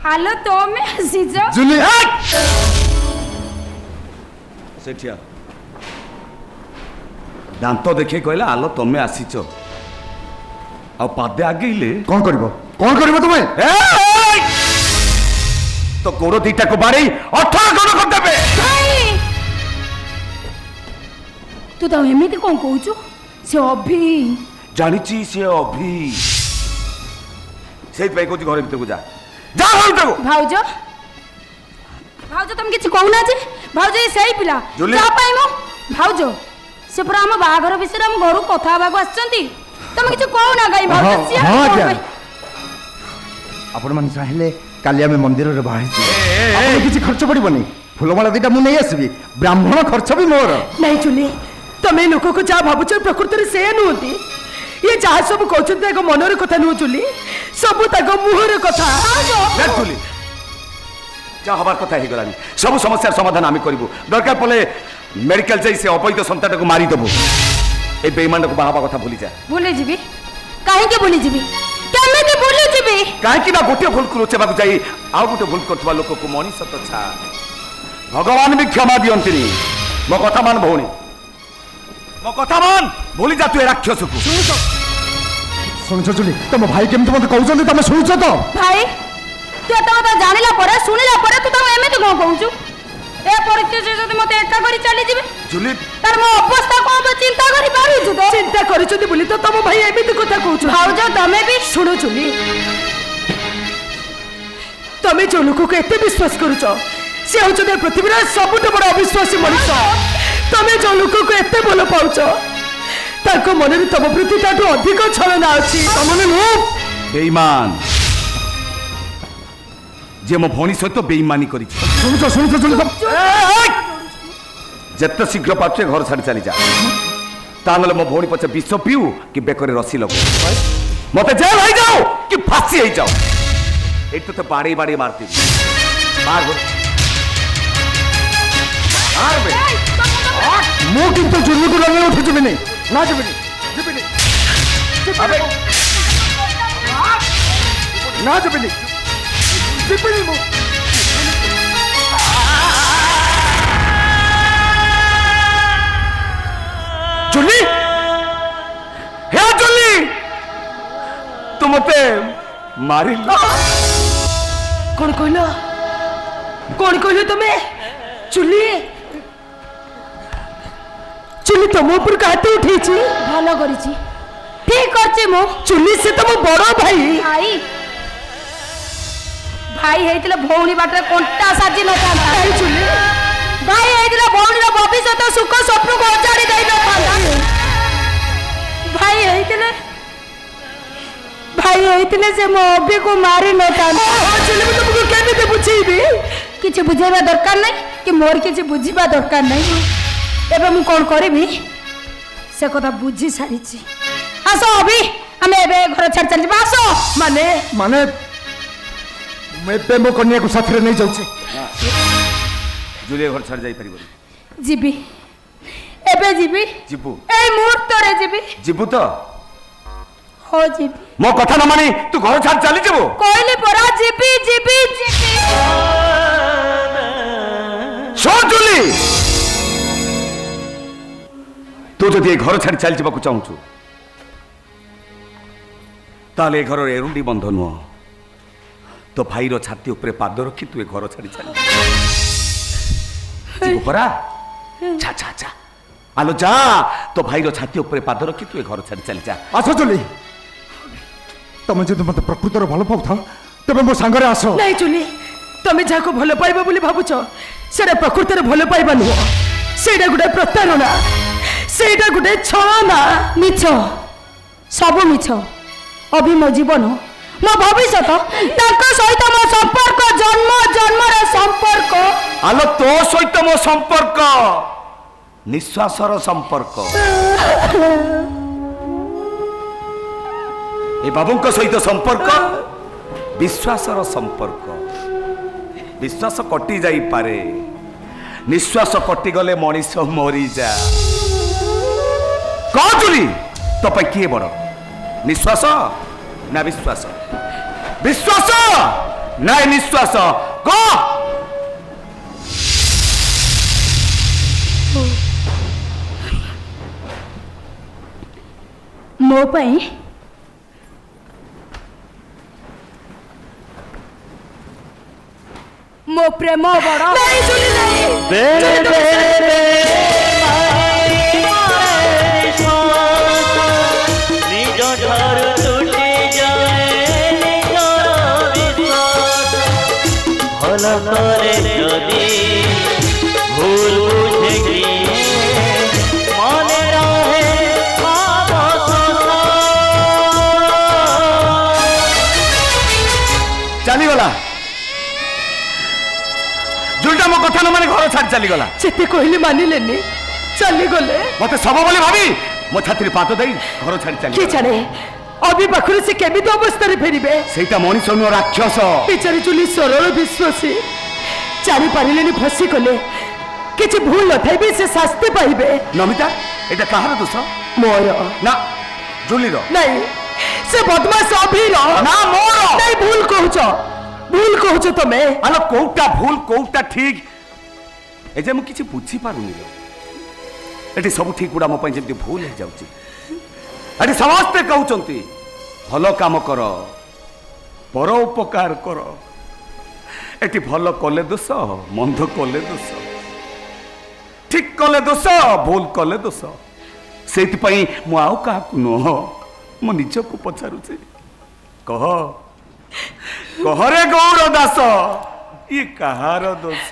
Hello ତମେ ଆସିଛ? ଜୁଲି ସେଠିଆ ଦାନ୍ତ ଦେଖେଇ କହିଲା ଆଲୋ ତମେ ଆସିଛ ଆଉ ପାଦେ ଆଗେଇଲେ କଣ କରିବ ତୁମେ? ତ ଗୋଡ଼ ଦିଟାକୁ ବାଡ଼େଇ 18 ଜଣ କରିଦେବେ। ତୁ ତ ଏମିତି କଣ କହୁଛୁ? ସେ ଅଭି ଜାଣିଛି ସେ ଅଭି ସେଇଥିପାଇଁ କହୁଛି ଘର ଭିତରକୁ ଯା ଯା ଘର ଭିତରକୁ। ଭାଉଜ ଭାଉଜ ତମେ କିଛି କହୁନା ଯେ ଭାଉଜ ଏ ସେଇ ପିଲା ଜୁଲି। ଯା ପାଇଁ ମୁଁ ଭାଉଜ ସେ ପୁରା ଆମ ବାହାଘର ବିଷୟରେ ଆମ ଘରକୁ କଥା ହେବାକୁ ଆସିଛନ୍ତି। ତମେ କିଛି କହୁନା କାଇଁ ଭାଉଜ? ସିଏ ହଁ କଣ ଆଜ୍ଞା ପାଇଁ? ଆପଣ ମାନେ ଚାହିଁଲେ କାଲି ଆମେ ମନ୍ଦିରରେ ବାହାରିଛୁ। କିଛି ଖର୍ଚ୍ଚ ପଡ଼ିବନି। ଫୁଲମାଳ ଦିଟା ମୁଁ ନେଇ ଆସିବି। ବ୍ରାହ୍ମଣ ଖର୍ଚ୍ଚ ବି ମୋର। ନାଇଁ ଚୁଲି ତମେ ଲୋକକୁ ଯାହା ଭାବୁଛ ପ୍ରକୃତରେ ସେ ନୁହନ୍ତି। ଇଏ ଯାହା ସବୁ କହୁଛନ୍ତି ତାଙ୍କ ମନର କଥା ନୁହଁ ଚୁଲି, ସବୁ ତାଙ୍କ ମୁହଁର କଥା। ଚୁଲି যা হবার কথা হয়ে গলানি সবু সমস্যার সমাধান আমি করব। দরকার পড়লে মেডিকেল যাই সে অবৈধ সন্তানটাকে মারি দেবো। এই বেইমানটাকে বাহাবা কথা ভুলি যা। ভুলে যাবি কাহিଁକି ভুলি যাবি? কেମିତି ভুলি যাবি? কাହିଁକି ନା ଗୋଟିଏ ଭୁଲକୁ ଲୁଚେଇବାକୁ ଯାଇ ଆଉ ଗୋଟେ ଭୁଲ କରୁଥିବା ଲୋକକୁ ମଣିଷ ତ ଛା ଭଗବାନ ବି କ୍ଷମା ଦିଅନ୍ତିନି। ମୋ କଥା ମାନ ଭଉଣୀ, ମୋ କଥା ମାନ। ଭୁଲି ଯା ତୁ ଏ ରାକ୍ଷସକୁ। ଶୁଣୁଛ ଜୁଲି, ତମ ଭାଇ କେମିତି ମତେ କହୁଛନ୍ତି ତମେ ଶୁଣୁଛ ତ? ଭାଇ ତୁ ଏତେ କଥା ଜାଣିଲା ପରେ ଶୁଣିଲା ପରେ ତୁ ତାକୁ ଏମିତି କଣ କହୁଛୁ? ଏ ପରିସ୍ଥିତିରେ ଯଦି ମତେ ଏକା କରି ଚାଲିଯିବେ ଜୁଲି ତାର ମୋ ଅବସ୍ଥା କଣ ହବ ଚିନ୍ତା କରି ପାରୁଛୁ ତ? ଚିନ୍ତା କରିଛନ୍ତି ବୋଲି ତ ତମ ଭାଇ ଏମିତି କଥା କହୁଛୁ। ଭାଉଜ ତମେ ବି ଶୁଣ ଚୁଲି, ତମେ ଯୋଉ ଲୋକକୁ ଏତେ ବିଶ୍ୱାସ କରୁଛ ସେ ହଉଛନ୍ତି ଏ ପୃଥିବୀର ସବୁଠୁ ବଡ଼ ଅବିଶ୍ୱାସୀ ମଣିଷ। ତମେ ଯୋଉ ଲୋକକୁ ଏତେ ଭଲ ପାଉଛ ତାଙ୍କ ମନରେ ତମ ପ୍ରତି ତାଠୁ ଅଧିକ ଛଳନା ଅଛି। ତମେ ମୁଁ ବେଇମାନ যে ମୋ ଭଉଣୀ ସହିତ ବେଇମାନି କରିଛି। ଶୁଣୁଛ ଜୁଲି? ଯେତେ ଶୀଘ୍ର ପାରୁଛୁ ଘର ଛାଡ଼ି ଚାଲିଯା। ତା ନହେଲେ ମୋ ଭଉଣୀ ପଛେ ବିଷ ପିଉ କି ବେକରେ ରସି ଲଗଉ, ମତେ ଜେଲ ହେଇଯାଉ କି ଫାଶୀ ହେଇଯାଉ। ଏଇଠି ତତେ ବାଡ଼େଇ ବାଡ଼େଇ ମାରିଦେବି। ମୁଁ କିନ୍ତୁ ଜୁଲିକୁ ଲଗେଇ ଉଠି ଯିବିନି। ନା ଯିବିନି ନା ଯିବିନି ମୁଁ। ଜୁଲି ହେ ଜୁଲି ତୁ ମତେ ମାରିଲ। କଣ କହିଲ ତମେ? ଚୁଲି ଚୁଲି ତମ ଉପରକୁ ହାତ ଉଠେଇଛି। ଭଲ କରିଛି, ଠିକ କରିଛି ମୁଁ। ଚୁଲି ସେ ତମ ବଡ ଭାଇ। ଭାଇ ଭାଇ ହେଇଥିଲେ ଭଉଣୀ ବାଟରେ କଣ୍ଟା ସାଜି ନଥାନ୍ତା। ଚୁଲି ଭାଇ ହେଇଥିଲେ ଭଉଣୀର ଭବିଷ୍ୟତ ସୁଖ ସ୍ୱପ୍ନକୁ ଅଜାଡ଼ି ଦେଇ ନଥାନ୍ତା। ଭାଇ ହେଇଥିଲେ ସେ ମୋ ଅଭିକୁ ମାରି ନଥାନ୍ତା। ମୁଁ ତମକୁ କେମିତି ବୁଝେଇବି? କିଛି ବୁଝେଇବା ଦରକାର ନାହିଁ କି ମୋର କିଛି ବୁଝିବା ଦରକାର ନାହିଁ। ଏବେ ମୁଁ କଣ କରିବି ସେ କଥା ବୁଝି ସାରିଛି। ଆସ ଅଭି ଆମେ ଏବେ ଘର ଛାଡ଼ି ଚାଲିଯିବା। ଆସ। ମାନେ ମାନେ ମୁଁ ଏବେ ମୋ କନ୍ୟାକୁ ସାଥିରେ ନେଇ ଯାଉଛି। ଜୁଲି ଘର ଛାଡ଼ି ଯାଇପାରିବନି। ଯିବି, ଏବେ ଯିବି। ଯିବୁ? ଏଇ ମୁହୂର୍ତ୍ତରେ ଯିବି। ଯିବୁ ତ? ହଁ ଯିବି। ମୋ କଥା ନ ମାନି ତୁ ଘର ଛାଡ଼ି ଚାଲିଯିବୁ? କହିଲି ପରା ଯିବି ଯିବି ଯିବି। ଶୁଣ ଜୁଲି, ତୁ ଯଦି ଏ ଘର ଛାଡ଼ି ଚାଲିଯିବାକୁ ଚାହୁଁଛୁ ତାହେଲେ ଏ ଘରର ଏରୁଣ୍ଡି ବନ୍ଧ ନୁହଁ, ତୋ ଭାଇର ଛାତି ଉପରେ ପାଦ ରଖି ତୁ ଏ ଘର ଛାଡ଼ି ଚାଲି ଯିବୁ ପରା। ଛା ଛା ଛା ଆଲୋ ଯା, ତୋ ଭାଇର ଛାତି ଉପରେ ପାଦ ରଖି ତୁ ଏ ଘର ଛାଡ଼ି ଚାଲି ଯା। ଆସ ଜୁଲି, ତମେ ଯଦି ମତେ ପ୍ରକୃତରେ ଭଲ ପାଉଥାଅ ତେବେ ମୋ ସାଙ୍ଗରେ ଆସ। ନାଇଁ ଚୁଲି, ତମେ ଯାହାକୁ ଭଲ ପାଇବ ବୋଲି ଭାବୁଛ ସେଟା ପ୍ରକୃତରେ ଭଲ ପାଇବା ନୁହଁ। ସେଇଟା ଗୋଟେ ପ୍ରତାରଣା, ସେଇଟା ଗୋଟେ ଛଳନା। ମିଛ, ସବୁ ମିଛ। ଅଭି ମୋ ଜୀବନ, ମୋ ଭବିଷ୍ୟତ, ତାଙ୍କ ସହିତ ମୋ ସମ୍ପର୍କ ଜନ୍ମ ଜନ୍ମର ସମ୍ପର୍କ। ଆଲୋ ତୋ ସହିତ ମୋ ସମ୍ପର୍କ ନିଶ୍ୱାସର ସମ୍ପର୍କ। ଏ ବାବୁଙ୍କ ସହିତ ସମ୍ପର୍କ ବିଶ୍ୱାସର ସମ୍ପର୍କ। ବିଶ୍ୱାସ କଟି ଯାଇପାରେ, ନିଶ୍ୱାସ କଟିଗଲେ ମଣିଷ ମରିଯା। କହ ଜୁଲି, ତୋ ପାଇଁ କିଏ ବଡ଼, ନିଶ୍ୱାସ ନା ବିଶ୍ୱାସ ବିଶ୍ୱାସ ନାଇଁ ନିଶ୍ୱାସ କହ। ମୋ ପାଇଁ ମୋ ପ୍ରେମ ବଡ଼ ଚାଲିଗଲା ଯୋଉଟା ମୋ କଥା ନ ମାନେ ଘର ଛାଡ଼ି ଚାଲିଗଲା। ଯେତେ କହିଲେ ମାନିଲେନି, ଚାଲିଗଲେ। ମତେ ସବ ବୋଲି ଭାବି ମୋ ଛାତିରେ ପାଦ ଦେଇ ଘର ଛାଡ଼ି କିଏ ଚାଲି ଜାଣେ ଅଭି ପାଖରୁ ସେ କେମିତି ଅବସ୍ଥାରେ ଫେରିବେ। ସେଇଟା ମଣିଷ ନୁହଁ ରାକ୍ଷସ। ବିଚାରି ଚୁଲି ସରଳ ବିଶ୍ୱାସୀ ଜାଣିପାରିଲେନି, ଫସି ଗଲେ। କିଛି ଭୁଲ ନଥାଇ ବି ସେ ଶାସ୍ତି ପାଇବେ। ନମିତା ଏଇଟା କାହାର ଦୋଷ? ମୋର ନା ଜୁଲିର। ନାଇଁ, ସେ ବଦମାସ ଅଭିର। ନା ମୋର। ନାଇଁ, ଭୁଲ କହୁଛ ତମେ। ଆଲୋ କୋଉଟା ଭୁଲ କୋଉଟା ଠିକ ଏ ଯେ ମୁଁ କିଛି ବୁଝିପାରୁନି। ଏଠି ସବୁ ଠିକ ଗୁଡ଼ା ମୋ ପାଇଁ ଯେମିତି ଭୁଲ ହେଇଯାଉଛି। ଏଠି ସମସ୍ତେ କହୁଛନ୍ତି ଭଲ କାମ କର, ପର ଉପକାର କର। ଏଠି ଭଲ କଲେ ଦୋଷ, ମନ୍ଦ କଲେ ଦୋଷ, ଠିକ କଲେ ଦୋଷ, ଭୁଲ କଲେ ଦୋଷ। ସେଇଥିପାଇଁ ମୁଁ ଆଉ କାହାକୁ ନୁହଁ, ମୁଁ ନିଜକୁ ପଚାରୁଛି। କହରେ ଗୌର ଦାସ, ଇଏ କାହାର ଦୋଷ?